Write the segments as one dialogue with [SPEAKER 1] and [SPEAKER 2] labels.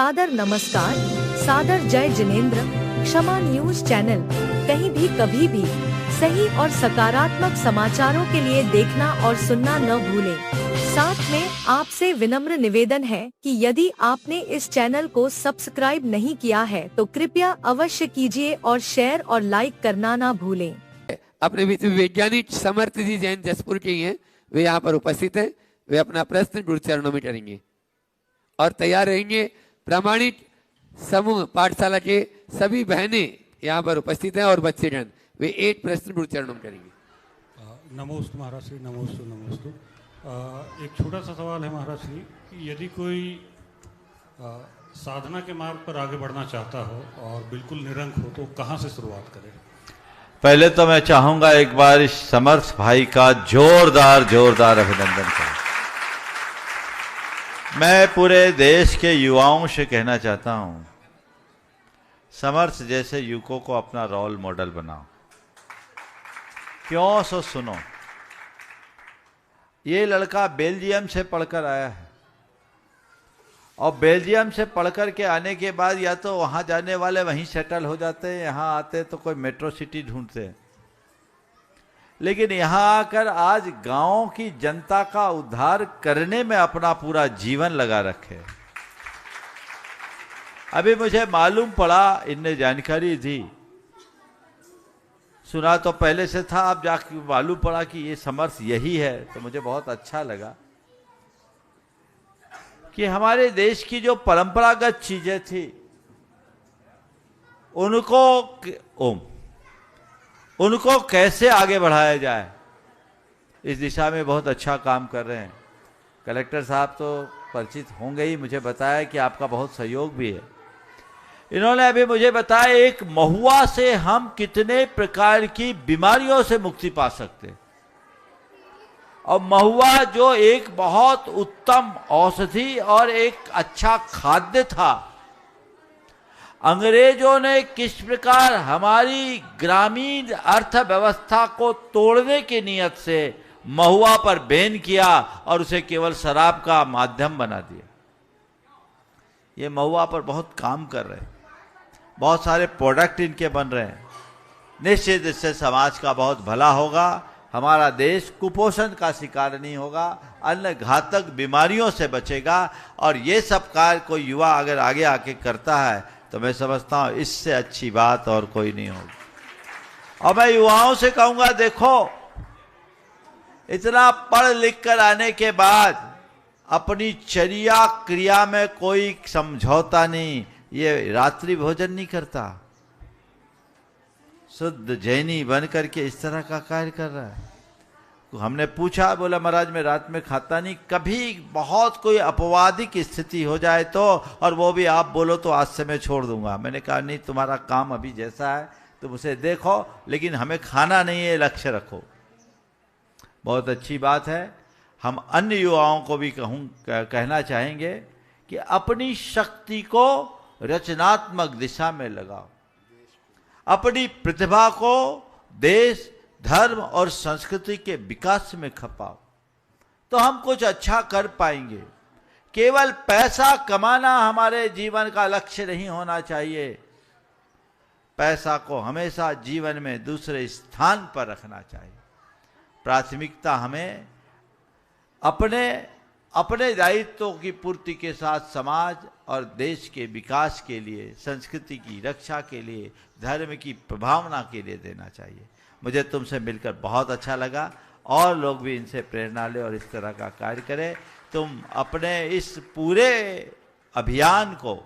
[SPEAKER 1] सादर नमस्कार, सादर जय जिनेंद्र। क्षमा न्यूज चैनल कहीं भी कभी भी सही और सकारात्मक समाचारों के लिए देखना और सुनना न भूलें। साथ में आपसे विनम्र निवेदन है कि यदि आपने इस चैनल को सब्सक्राइब नहीं किया है तो कृपया अवश्य कीजिए और शेयर और लाइक करना ना भूलें।
[SPEAKER 2] अपने बीच में वैज्ञानिक समर्थ जी जैन जसपुर के ही हैं, वे यहाँ पर उपस्थित हैं। वे अपना प्रश्न गुरु चरणों में करेंगे और तैयार रहेंगे। प्रामाणिक समूह पाठशाला के सभी बहनें यहाँ पर उपस्थित हैं और बच्चेगण, वे एक प्रश्न गुरु चरणों में करेंगे।
[SPEAKER 3] नमोस्तु महाराज श्री, नमोस्तु नमोस्तु। एक छोटा सा सवाल है महाराज श्री कि यदि कोई साधना के मार्ग पर आगे बढ़ना चाहता हो और बिल्कुल निरंक हो तो कहाँ से शुरुआत करे?
[SPEAKER 4] पहले तो मैं चाहूंगा एक बार इस समर्थ भाई का जोरदार अभिनंदन करें। मैं पूरे देश के युवाओं से कहना चाहता हूं, समर्थ जैसे युवकों को अपना रोल मॉडल बनाओ। क्यों? सो सुनो, ये लड़का बेल्जियम से पढ़कर आया है और बेल्जियम से पढ़कर के आने के बाद या तो वहां जाने वाले वहीं सेटल हो जाते हैं, यहां आते तो कोई मेट्रो सिटी ढूंढते हैं, लेकिन यहां आकर आज गांव की जनता का उद्धार करने में अपना पूरा जीवन लगा रखे। अभी मुझे मालूम पड़ा, इनने जानकारी दी, सुना तो पहले से था, अब जाके मालूम पड़ा कि ये समर्थ यही है, तो मुझे बहुत अच्छा लगा कि हमारे देश की जो परंपरागत चीजें थी उनको कैसे आगे बढ़ाया जाए, इस दिशा में बहुत अच्छा काम कर रहे हैं। कलेक्टर साहब तो परिचित होंगे ही, मुझे बताया कि आपका बहुत सहयोग भी है। इन्होंने अभी मुझे बताया एक महुआ से हम कितने प्रकार की बीमारियों से मुक्ति पा सकते, और महुआ जो एक बहुत उत्तम औषधि और एक अच्छा खाद्य था, अंग्रेजों ने किस प्रकार हमारी ग्रामीण अर्थव्यवस्था को तोड़ने की नियत से महुआ पर बैन किया और उसे केवल शराब का माध्यम बना दिया। ये महुआ पर बहुत काम कर रहे हैं, बहुत सारे प्रोडक्ट इनके बन रहे हैं। निश्चित इससे समाज का बहुत भला होगा, हमारा देश कुपोषण का शिकार नहीं होगा, अन्य घातक बीमारियों से बचेगा, और ये सब कार्य कोई युवा अगर आगे आके करता है तो मैं समझता हूँ इससे अच्छी बात और कोई नहीं होगी। और मैं युवाओं से कहूंगा, देखो इतना पढ़ लिख कर आने के बाद अपनी चर्या क्रिया में कोई समझौता नहीं, ये रात्रि भोजन नहीं करता, शुद्ध जैनी बन करके इस तरह का कार्य कर रहा है। तो हमने पूछा, बोला महाराज मैं रात में खाता नहीं, कभी बहुत कोई अपवादिक स्थिति हो जाए तो, और वो भी आप बोलो तो आज से मैं छोड़ दूंगा। मैंने कहा नहीं, तुम्हारा काम अभी जैसा है तुम उसे देखो, लेकिन हमें खाना नहीं है, लक्ष्य रखो। बहुत अच्छी बात है। हम अन्य युवाओं को भी कहना चाहेंगे कि अपनी शक्ति को रचनात्मक दिशा में लगाओ, अपनी प्रतिभा को देश, धर्म और संस्कृति के विकास में खपाओ, तो हम कुछ अच्छा कर पाएंगे। केवल पैसा कमाना हमारे जीवन का लक्ष्य नहीं होना चाहिए, पैसा को हमेशा जीवन में दूसरे स्थान पर रखना चाहिए। प्राथमिकता हमें अपने दायित्वों की पूर्ति के साथ समाज और देश के विकास के लिए, संस्कृति की रक्षा के लिए, धर्म की प्रभावना के लिए देना चाहिए। मुझे तुमसे मिलकर बहुत अच्छा लगा, और लोग भी इनसे प्रेरणा ले और इस तरह का कार्य करें। तुम अपने इस पूरे अभियान को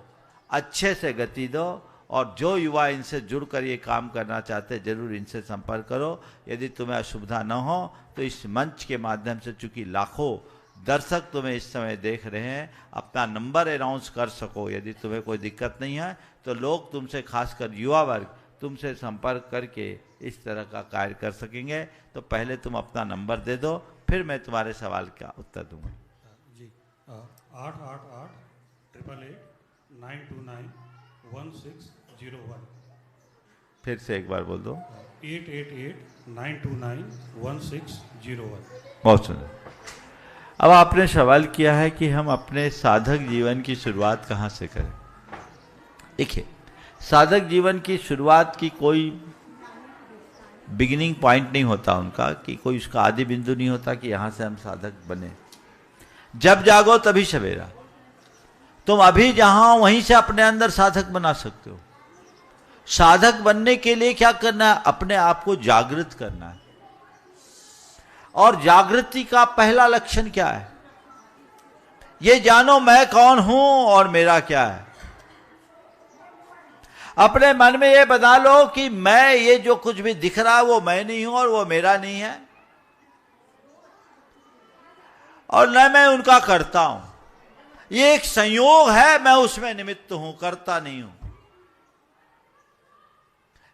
[SPEAKER 4] अच्छे से गति दो, और जो युवा इनसे जुड़कर ये काम करना चाहते हैं जरूर इनसे संपर्क करो। यदि तुम्हें असुविधा न हो तो इस मंच के माध्यम से, चूंकि लाखों दर्शक तुम्हें इस समय देख रहे हैं, अपना नंबर अनाउंस कर सको। यदि तुम्हें कोई दिक्कत नहीं है तो लोग तुमसे, खासकर युवा वर्ग, तुमसे संपर्क करके इस तरह का कार्य कर सकेंगे। तो पहले तुम अपना नंबर दे दो, फिर मैं तुम्हारे सवाल का उत्तर दूंगा।
[SPEAKER 3] जी 888-888-929-1601।
[SPEAKER 4] फिर से एक बार बोल दो।
[SPEAKER 3] 888-929-1601।
[SPEAKER 4] बहुत सुंदर। अब आपने सवाल किया है कि हम अपने साधक जीवन की शुरुआत कहाँ से करें। देखिए, साधक जीवन की शुरुआत की कोई बिगिनिंग पॉइंट नहीं होता उनका, कि कोई उसका आदि बिंदु नहीं होता कि यहां से हम साधक बने। जब जागो तभी सवेरा। तुम अभी जहां वहीं से अपने अंदर साधक बना सकते हो। साधक बनने के लिए क्या करना है? अपने आप को जागृत करना है। और जागृति का पहला लक्षण क्या है? ये जानो मैं कौन हूं और मेरा क्या है। अपने मन में ये बता लो कि मैं, ये जो कुछ भी दिख रहा है वो मैं नहीं हूं और वो मेरा नहीं है, और न मैं उनका करता हूं। ये एक संयोग है, मैं उसमें निमित्त हूं, करता नहीं हूं।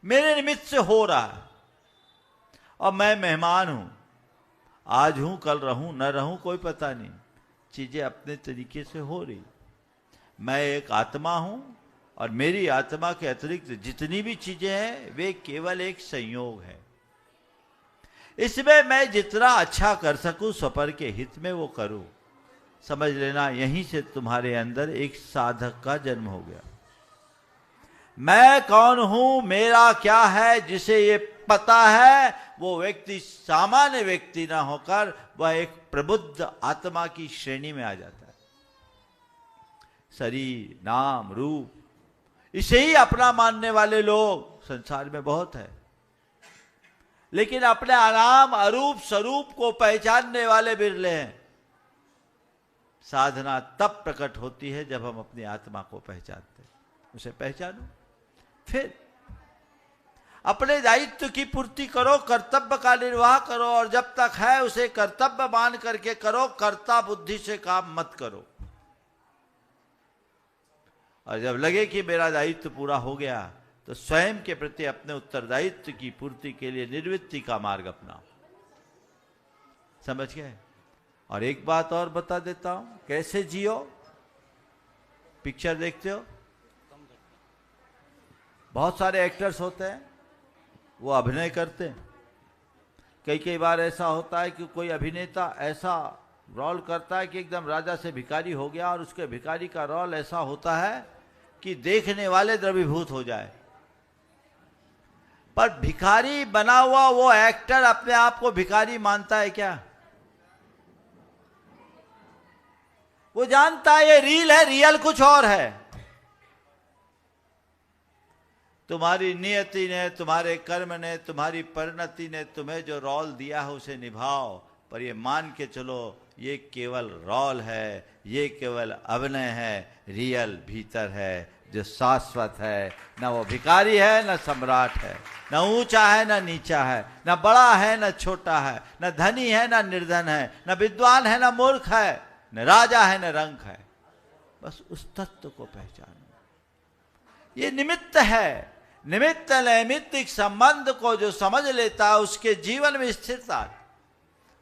[SPEAKER 4] मेरे निमित्त से हो रहा है और मैं मेहमान हूं। आज हूं, कल रहूं, न रहूं, कोई पता नहीं। चीजें अपने तरीके से हो रही। मैं एक आत्मा हूं और मेरी आत्मा के अतिरिक्त जितनी भी चीजें हैं वे केवल एक संयोग है। इसमें मैं जितना अच्छा कर सकूं स्वपर के हित में वो करूं। समझ लेना, यहीं से तुम्हारे अंदर एक साधक का जन्म हो गया। मैं कौन हूं, मेरा क्या है, जिसे ये पता है वो व्यक्ति सामान्य व्यक्ति ना होकर वह एक प्रबुद्ध आत्मा की श्रेणी में आ जाता है। शरीर, नाम, रूप, इसे ही अपना मानने वाले लोग संसार में बहुत है, लेकिन अपने अनाम अरूप स्वरूप को पहचानने वाले बिरले हैं। साधना तब प्रकट होती है जब हम अपनी आत्मा को पहचानते हैं। उसे पहचानो, फिर अपने दायित्व की पूर्ति करो, कर्तव्य का निर्वाह करो, और जब तक है उसे कर्तव्य मान करके करो। कर्ता बुद्धि से काम मत करो। और जब लगे कि मेरा दायित्व पूरा हो गया तो स्वयं के प्रति अपने उत्तरदायित्व की पूर्ति के लिए निर्वृत्ति का मार्ग अपनाओ। समझ गए? और एक बात और बता देता हूं, कैसे जियो। पिक्चर देखते हो, बहुत सारे एक्टर्स होते हैं, वो अभिनय करते हैं। कई बार ऐसा होता है कि कोई अभिनेता ऐसा रोल करता है कि एकदम राजा से भिखारी हो गया, और उसके भिखारी का रोल ऐसा होता है कि देखने वाले द्रवीभूत हो जाए। पर भिखारी बना हुआ वो एक्टर अपने आप को भिखारी मानता है क्या? वो जानता है ये रील है, रियल कुछ और है। तुम्हारी नियति ने, तुम्हारे कर्म ने, तुम्हारी परिणति ने तुम्हें जो रोल दिया है उसे निभाओ, पर ये मान के चलो ये केवल रोल है, ये केवल अभिनय है। रियल भीतर है जो शाश्वत है। न वो भिखारी है, न सम्राट है, न ऊंचा है, न नीचा है, न बड़ा है, न छोटा है, न धनी है, न निर्धन है, न विद्वान है, न मूर्ख है, न राजा है, न रंक है। बस उस तत्व को पहचानो। ये निमित्त है। निमित्त नैमित्तिक संबंध को जो समझ लेता है उसके जीवन में स्थिरता,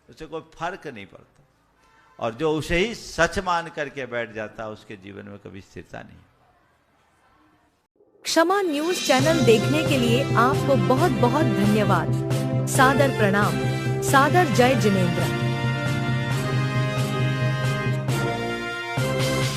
[SPEAKER 4] उसे कोई फर्क नहीं पड़ता। और जो उसे ही सच मान करके बैठ जाता है उसके जीवन में कभी स्थिरता नहीं।
[SPEAKER 1] क्षमा न्यूज चैनल देखने के लिए आपको बहुत बहुत धन्यवाद। सादर प्रणाम। सादर जय जिनेंद्र।